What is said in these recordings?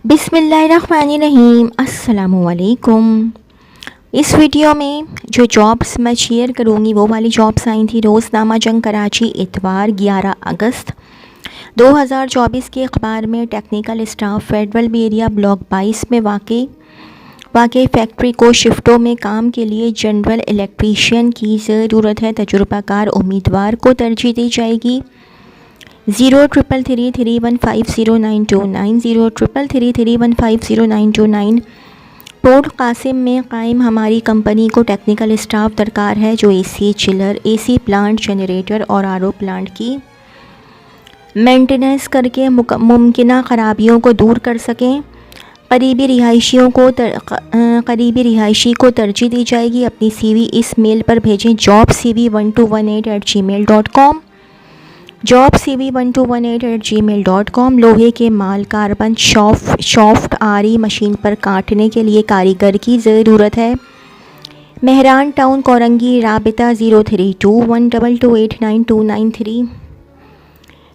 बिस्मिल्लाहिर्रहमानिर्रहीम अस्सलामुअलैकुम। इस वीडियो में जो जॉब्स मैं शेयर करूँगी वो वाली जॉब्स आई थी रोज़नामा जंग कराची इतवार 11 अगस्त 2024 के अखबार में। Technical staff federal area block 22 में वाक़ई फैक्ट्री को शिफ्टों में काम के लिए जनरल इलेक्ट्रीशियन की ज़रूरत है। तजुर्बाकार उम्मीदवार को तरजीह दी जाएगी। 0333150929 0333150929। पोर्ट कासिम में कायम हमारी कंपनी को टेक्निकल स्टाफ दरकार है जो AC chiller, AC plant, generator और आरओ प्लांट की मेंटेनेंस करके मुमकिन ख़राबियों को दूर कर सकें। करीबी रिहायशी को तरजीह दी जाएगी। अपनी CV इस मेल पर भेजें jobcv1218@gmail.com jobcv1218@gmail.com। लोहे के माल कार्बन शॉफ्ट आरी मशीन पर काटने के लिए कारीगर की ज़रूरत है। मेहरान टाउन कोरंगी। राबिता 032122892993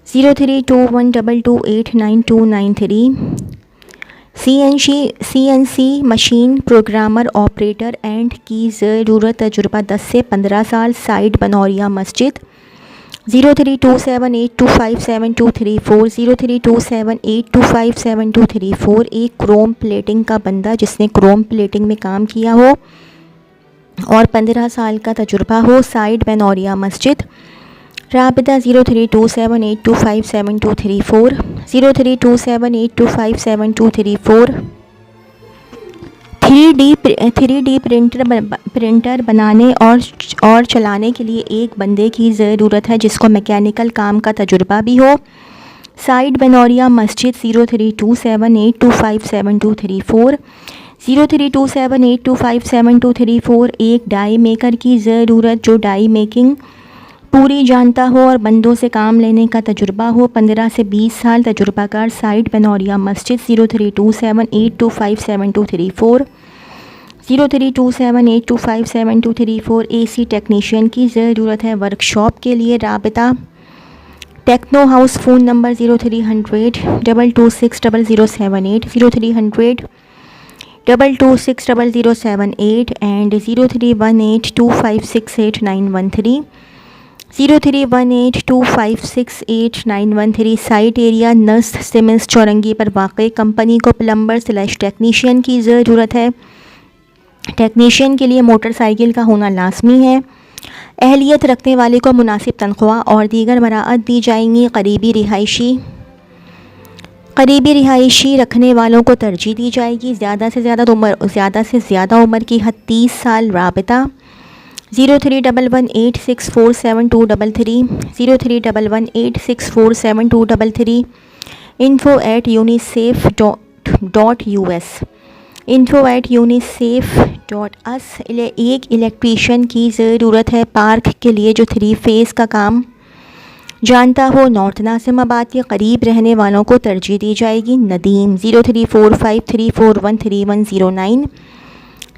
032122892993। CNC machine programmer operator and की ज़रूरत। तजुर्बा 10 से 15 साल। साइड बनौरिया मस्जिद। 032782572234 032782572234। एक क्रोम प्लेटिंग का बंदा जिसने क्रोम प्लेटिंग में काम किया हो और 15 साल का तजुर्बा हो। साइड बनौरिया मस्जिद। राबिता 032782572234 032782572234। 3D प्रिंटर बनाने और चलाने के लिए एक बंदे की ज़रूरत है जिसको मैकेनिकल काम का तजुर्बा भी हो। साइड बनौरिया मस्जिद। 032782572234 032782572234। एक डाई मेकर की ज़रूरत जो डाई मेकिंग पूरी जानता हो और बंदों से काम लेने का तजुर्बा हो। 15 से 20 साल। तजुर्बाकार। साइड बनौरिया मस्जिद। 032782572234 032782572234। AC टेक्नीशियन की ज़रूरत है वर्कशॉप के लिए। राबिता techno house. Phone number 030022600078 030022600078 and 0318256891 0318256891। Site area नस्ट सिमेंस चौरंगी पर वाक़ई कंपनी को प्लम्बर / टेक्नीशियन की ज़रूरत है। टेक्नीशियन के लिए मोटरसाइकिल का होना लाजमी है। अहलियत रखने वाले को मुनासिब तनख्वाह और दीगर मराअत दी जाएंगी। करीबी रिहायशी रखने वालों को तरजीह दी जाएगी। ज़्यादा से ज़्यादा उम्र की हद 30 साल। राबिता 031186472233 031186472233। info@unicef.us info@unicef.us। एक इलेक्ट्रीशियन की ज़रूरत है पार्क के लिए जो 3 फेज़ का काम जानता हो। नॉर्थ नासिमाबाद के करीब रहने वालों को तरजीह दी जाएगी। नदीम 0345341310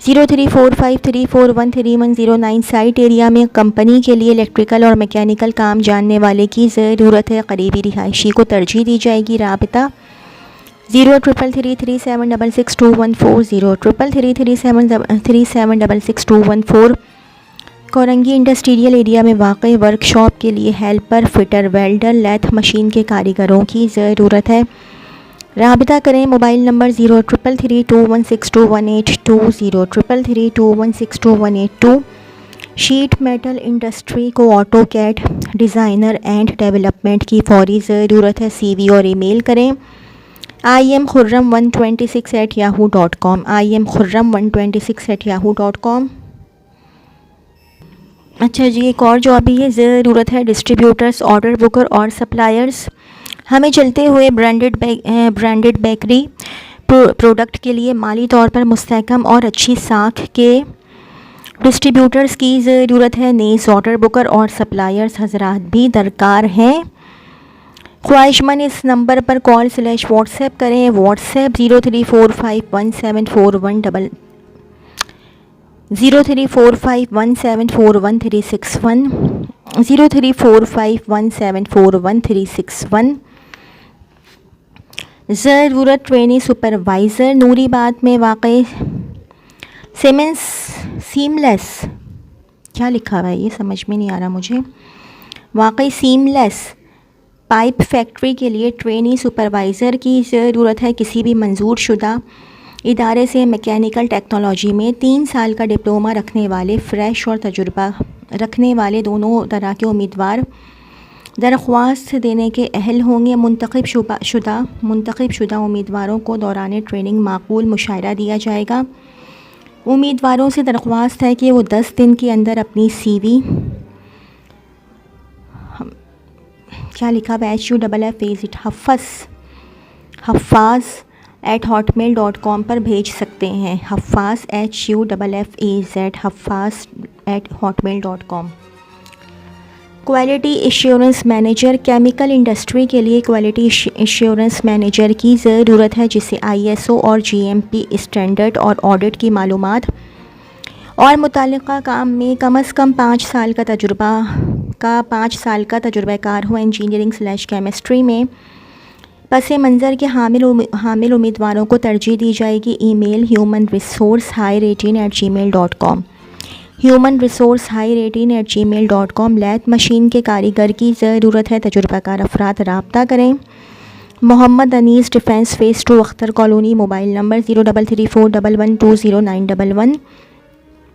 0345341310। साइट एरिया में कंपनी के लिए इलेक्ट्रिकल और मैकेनिकल काम जानने वाले की ज़रूरत है। करीबी रिहायशी को तरजीह दी जाएगी। राबिता 033337662140 033337662140। कोरंगी इंडस्ट्रियल एरिया में वाक़ई वर्कशॉप के लिए helper, fitter, welder, lathe machine के कारीगरों की ज़रूरत है। राबिता करें mobile number 0333216218 0333216218। Sheet metal industry को ऑटोकैड डिज़ाइनर एंड डेवलपमेंट की फौरी ज़रूरत है। CV और ईमेल करें imkhurram126@yahoo.com imkhurram126@yahoo.com। अच्छा जी, एक और जॉब भी है। ज़रूरत है डिस्ट्रीब्यूटर्स, ऑर्डर बुकर और सप्लायर्स। हमें चलते हुए ब्रांडेड बेकरी प्रोडक्ट के लिए माली तौर पर मुस्तहकम और अच्छी साख के डिस्ट्रीब्यूटर्स की ज़रूरत है। नेस ऑर्डर बुकर और सप्लायर्स हजरात भी दरकार हैं। ख्वाहिशमंद इस नंबर पर कॉल / व्हाट्सएप करें। व्हाट्सएप 03451741 03451741 03451741 361 ज़रूरत ट्रेनी सुपरवाइज़र नूरीबाद में वाक़ई सीमलेस, क्या लिखा हुआ है ये समझ में नहीं आ रहा मुझे, वाक़ई सीमलेस पाइप फैक्ट्री के लिए ट्रेनी सुपरवाइज़र की ज़रूरत है। किसी भी मंजूर शुदा इदारे से मैकेनिकल टेक्नोलॉजी में 3 साल का डिप्लोमा रखने वाले फ़्रेश और तजुर्बा रखने वाले दोनों तरह के उम्मीदवार दरख्वास्त देने के अहल होंगे। मुंतखब शुदा उम्मीदवारों को दौरान ट्रेनिंग माकूल मुशायरा दिया जाएगा। उम्मीदवारों से दरख्वास्त है कि वो 10 दिन के अंदर अपनी CV क्या लिखा हुआ hufaz@hotmail.com पर भेज सकते हैं। hufaz@hotmail.com। Quality assurance manager chemical industry के लिए क्वालिटी एश्योरेंस मैनेजर की ज़रूरत है जिसे ISO और GMP स्टैंडर्ड और ऑडिट की मालूमात और मुतालिका काम में कम से कम 5 साल का तजुर्बाकार हो इंजीनियरिंग/केमिस्ट्री में। पस मंज़र के हामिल उम्मीदवारों को तरजीह दी जाएगी। Email humanresource-18@gmail.com humanresource-18@gmail.com। लैथ मशीन के कारीगर की ज़रूरत है, तजुर्बाकार अफराद रब्ता करें। Mohammad Anees defence phase 2 Akhtar colony. Mobile number 033411209111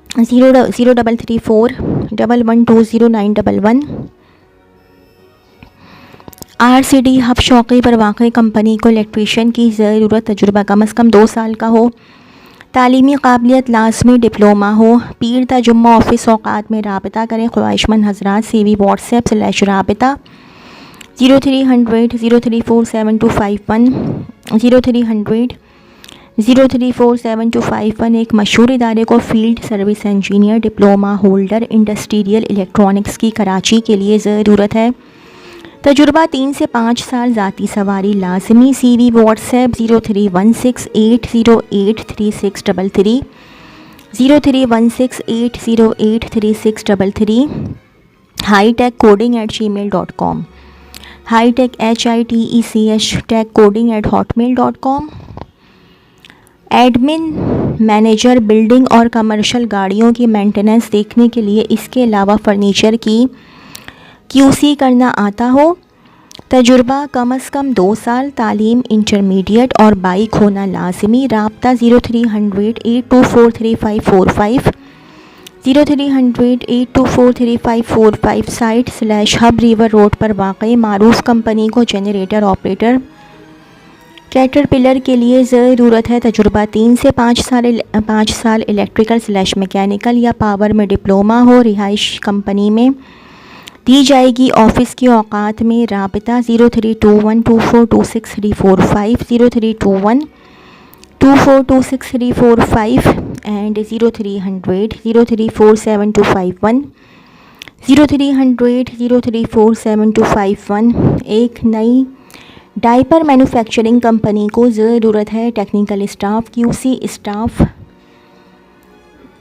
033411209111। RCD hub शौक़ी पर वाक़ई कंपनी को इलेक्ट्रीशियन की ज़रूरत, तजुर्बा कम से कम 2 साल का हो, तालीमी काबिलियत लाजमी डिप्लोमा हो। पीर ता जुम्मा ऑफ़िस औक़ात में राबिता करें। ख्वाहिशमंद हज़रात CV WhatsApp/राबिता 0300 0347251 0300 0347251। एक मशहूर इदारे को field service engineer diploma holder industrial electronics की कराची के लिए ज़रूरत है। तजुर्बा 3 से 5 साल। ज़ाती सवारी लाजमी। CV WhatsApp 0316808333 0316808333। hitechcoding@gmail.com hitech@hotmail.com। Admin manager building और कमर्शियल गाड़ियों की मेंटेनेंस देखने के लिए, इसके अलावा फ़र्नीचर की QC करना आता हो। तजुर्बा कम से कम 2 साल। तालीम इंटरमीडिएट और बाइक होना लाजमी। राब्ता 030082434545 030082434545। साइट/हब रिवर रोड पर वाक़ई मारूफ कंपनी को जनरेटर ऑपरेटर कैटरपिलर के लिए ज़रूरत है। तजुर्बा 3 से 5 साल। इलेक्ट्रिकल/मैकेनिकल या पावर में डिप्लोमा हो। रिहाइश कंपनी में दी जाएगी। ऑफ़िस की औक़ात में राबिता 0321242645 0321242645 एंड 0300 0347251 0300 0347251। एक नई डायपर मैन्युफैक्चरिंग कंपनी को ज़रूरत है। Technical staff, QC staff,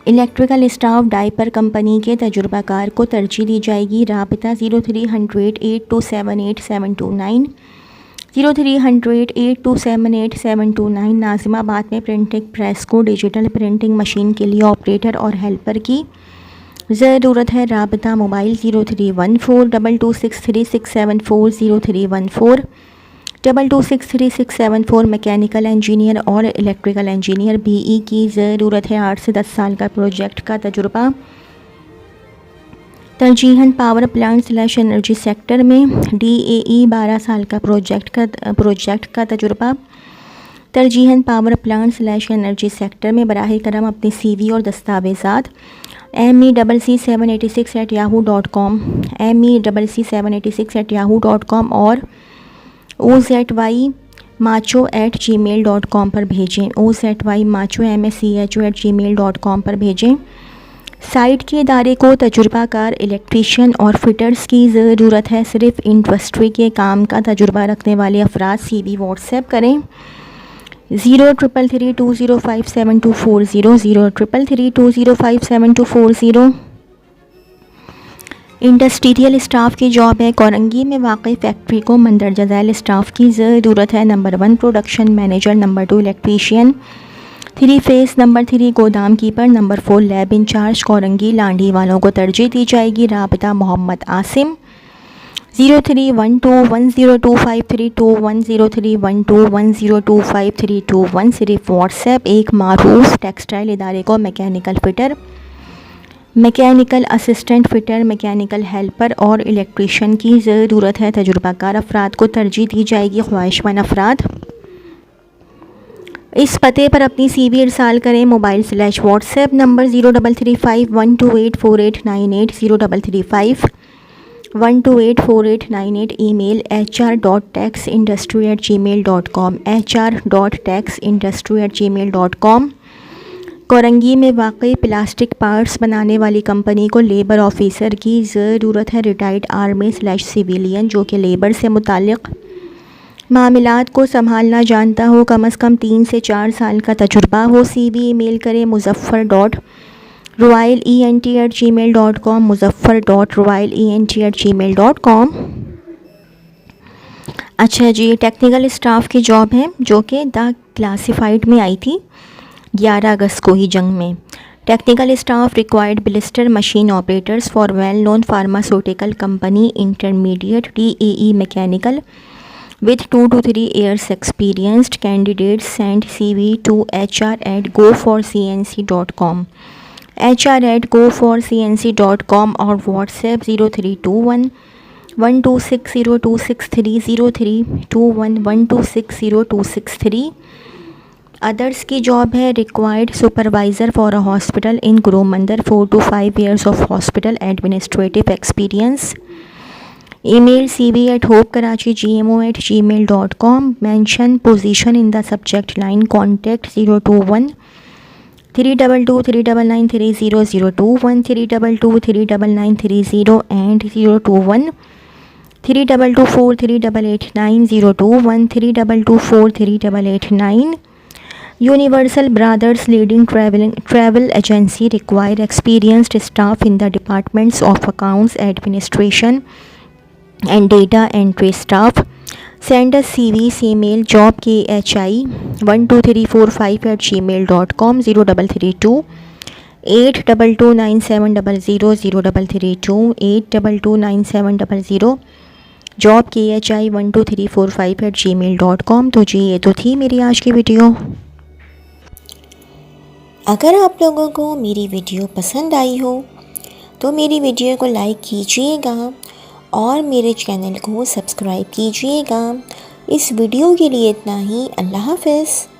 electrical staff diaper company के तजुर्बाकार को तरजीह दी जाएगी। राबिता 030082787729 030082787729। नाज़िमाबाद में प्रिंटिंग प्रेस को डिजिटल प्रिंटिंग मशीन के लिए ऑपरेटर और हेल्पर की ज़रूरत है। राबिता मोबाइल 031422636740 0314 226367 मैकेनिकल इंजीनियर और इलेक्ट्रिकल इंजीनियर BE की ज़रूरत है। 8 से 10 साल का प्रोजेक्ट का तजुर्बा। तरजीहन पावर प्लांट/एनर्जी सेक्टर में। DAE 12 साल का प्रोजेक्ट का तजुर्बा। तरजीहन पावर प्लांट/एनर्जी सेक्टर में। बराह करम अपने CV और दस्तावेज़ात MECC786@yahoo.com MECC786@yahoo.com और OZYmacho@gmail.com पर भेजें। OZYmacho@gmail.com पर भेजें। साइट के इदारे को तजुर्बाकार इलेक्ट्रीशियन और फिटर्स की ज़रूरत है। सिर्फ इंडस्ट्री के काम का तजुर्बा रखने वाले अफराद CV WhatsApp करें 0333205740 0333205740। इंडस्ट्रियल स्टाफ की जॉब है। कोरंगी में वाक़ई फैक्ट्री को मंदरजा झैल स्टाफ की ज़रूरत है। Number 1 production manager, number 2 electrician, 3 phase, number 3 गोदाम keeper, number 4 lab incharge. Korangi Landhi वालों को तरजीह दी जाएगी। राबता मोहम्मद आसिम 0312102532 10312532 सिर्फ व्हाट्सएप। एक मारूफ टेक्सटाइल इदारे को mechanical fitter, mechanical assistant fitter, mechanical helper और इलेक्ट्रीशियन की ज़रूरत है। तजुर्बाकार अफराद को तरजीह दी जाएगी। ख्वाहिशमंद अफराद इस पते पर अपनी CV इरसाल करें। Mobile / WhatsApp number 0335128498 0335128498। Email hr.taxindustry@gmail.com hr.taxindustry@gmail.com। Korangi में वाक़ई प्लास्टिक पार्ट्स बनाने वाली कंपनी को लेबर ऑफिसर की ज़रूरत है। रिटायर्ड आर्मी / सिविलियन जो कि लेबर से मुताल्लिक़ मामलात को संभालना जानता हो, कम अज़ कम 3 से 4 साल का तजुर्बा हो। CV ईमेल करें muzaffar.royalent@gmail.com muzaffar.royalent@gmail.com। अच्छा जी, टेक्निकल स्टाफ की जॉब है जो कि द क्लासिफाइड में आई थी 11 अगस्त को ही जंग में। Technical staff required blister machine operators for well known pharmaceutical company intermediate TAE mechanical with 2 to 3 years experienced candidates. Send CV to hr@goforcnc.com hr@goforcnc.com और WhatsApp 032112602630 032112602630। अदर्स की जॉब है। Required supervisor for a hospital in Gurumandir, 4 to 5 years of hospital administrative experience. Email cv@hopekarachi@gmo@gmail.com। mention position in the subject line. contact 021-322-39930 021-322-39930 and 021-322-4389 021-322-4389। Universal Brothers leading travel agency require experienced staff in the departments of accounts, administration and data entry staff. Send us CVs. email jobkhi12345@gmail.com 0332-8229700 0332-8229700 jobkhi12345@gmail.com। तो जी ये तो थी मेरी आज की video. अगर आप लोगों को मेरी वीडियो पसंद आई हो तो मेरी वीडियो को लाइक कीजिएगा और मेरे चैनल को सब्सक्राइब कीजिएगा। इस वीडियो के लिए इतना ही। अल्लाह हाफ़िज़।